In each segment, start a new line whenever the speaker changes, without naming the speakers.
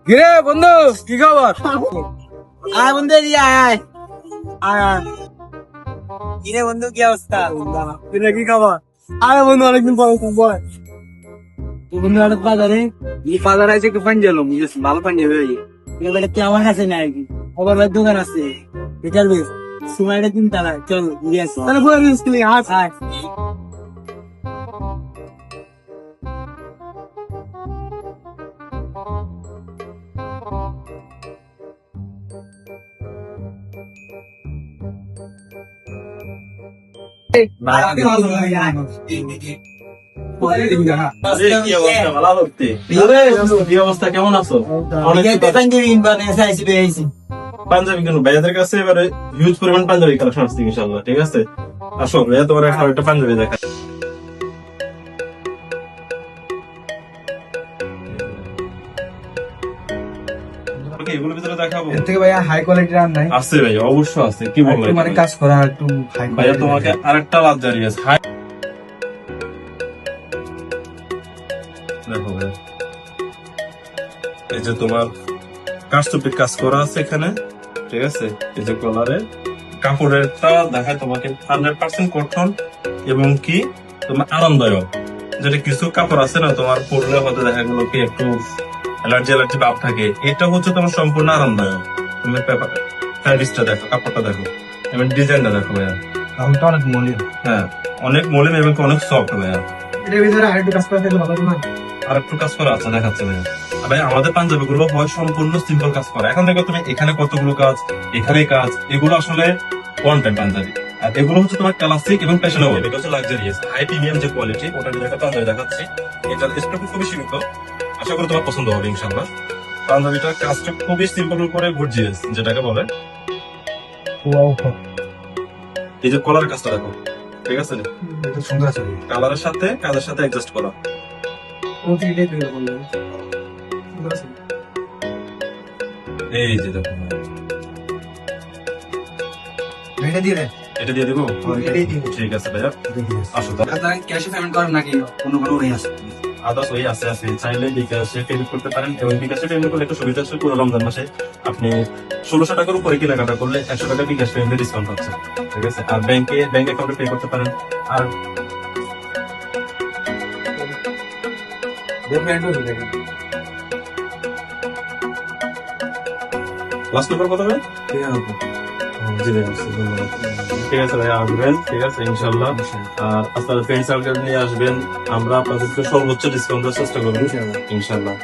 কিরে বন্ধু কি খবর?
আয় বন্ধু এদিকে আয় আয় আয় আয়। কিরে বন্ধু কি অবস্থা?
কিরে কি খবর? আরে বন্ধু অনেকদিন পরে বল।
বন্ধু হঠাৎ বাজারে
এই বাজার আছে একটু পানি গেলাম, ভালো পানি হবে।
এবারে তুই আমার কাছে নাই আর কি ওবার ভাই দোকান আছে এটার বেশ সময়টা দিন তারা চল ঘুরে আসি
তাহলে বলে দিস কি আজ
আয়
কি অবস্থা, কেমন আছো? পাঞ্জাবি কেন ভাইয়াদের কাছে এবারে হিউজ পরিমাণ পাঞ্জাবি কালেকশন আসছে ইনশাআল্লাহ। ঠিক আছে, আসো ভাইয়া, তোমার এখন একটা পাঞ্জাবি দেখা। এগুলোর ভিতরে দেখাবো
এর থেকে ভাইয়া হাই কোয়ালিটির আর নাই?
আছে ভাইয়া, অবশ্যই আছে। কি বলবো
একটু মানে কাজ করা একটু হাই
ভাইয়া, তোমাকে আরেকটা লাক্সারি আছে। হাই দেখো ভাইয়া, এই যে তোমার কারচুপি কাজ করা আছে এখানে। ঠিক আছে, এই যে কলারে কাপড়েরটা দেখায় তোমাকে 100% কটন এবং কি তোমার আরামদায়ক। যেটা কিছু কাপড় আছে না তোমার পরলে হয়তো দেখা গেল কি একটু অ্যালার্জি অ্যালার্জি ভাব থাকে, এটা হচ্ছে তোমার সম্পূর্ণ আরামদায়ক। তুমি ফ্যাব্রিক্সটা দেখো, কাপড়টা দেখো এবং ডিজাইনটা দেখো ভাইয়া।
দামটা অনেক মূল্য।
হ্যাঁ, অনেক মলিম এবং অনেক সফট ভাইয়া।
এটার ভিতরে আরেকটু কাজ করা থাকলে ভালো হতো না?
আর একটু কাজ করা আছে দেখাচ্ছে ভাইয়া। ভাই আমাদের পাঞ্জাবি গুলো হয় সম্পূর্ণ সিম্পল কাজ করা। এখন দেখো তুমি এখানে কতগুলো কাজ, এখানে কাজ, এগুলো আসলে ওয়ান টাইম পাঞ্জাবি। আর এগুলো হচ্ছে তোমার ক্লাসিক এবং ফ্যাশনেবল। এটা হচ্ছে লাক্সারিয়াস হাই প্রিমিয়াম যে কোয়ালিটি, ওটা দিয়ে একটা পাঞ্জাবি দেখাচ্ছি। এটার স্টক খুবই সীমিত, আশা করি তোমার পছন্দ হবে ইনশাআল্লাহ। পাঞ্জাবিটার কাজটা খুবই সিম্পল করে গর্জিয়াস যেটাকে বলে। এই যে কলার কাজটা দেখো, ঠিক আছে,
এটা সুন্দর আছে।
কালারের সাথে কাজের সাথে অ্যাডজাস্ট করা।
প্রতিটাই তুই বললি সুন্দর আছে।
এই যে দেখো,
এটা দিয়ে দে।
এটা দিয়ে দিব।
এটাই দিব।
ঠিক আছে ভাইয়া, আসো।
আপনারা ক্যাশে পেমেন্ট করেন নাকি কোনো ওয়ে আছে?
আদার্স ওই আছে আছে, চাইলে বিকাশে পেমেন্ট করতে পারেন। এবং বিকাশে পেমেন্ট করলে একটা সুবিধা আছে, পুরো রমজান মাসে আপনি 1600 টাকার উপরে কেনাকাটা করলে 100 টাকা বিকাশ পেমেন্টে ডিসকাউন্ট হচ্ছে। ঠিক আছে, আর ব্যাংক অ্যাকাউন্টে পে করতে পারেন। আর লাস্ট নাম্বার কত হবে? জি ভাই, ধন্যবাদ। ঠিক আছে ভাই, আসবেন। ঠিক আছে ইনশাল্লাহ। আর আপনার ফ্রেন্ড সার্কেল নিয়ে আসবেন, আমরা আপনাদেরকে সর্বোচ্চ ডিসকাউন্টের চেষ্টা করবো ইনশাল্লাহ।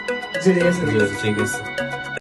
ঠিক আছে।
ঠিক আছে।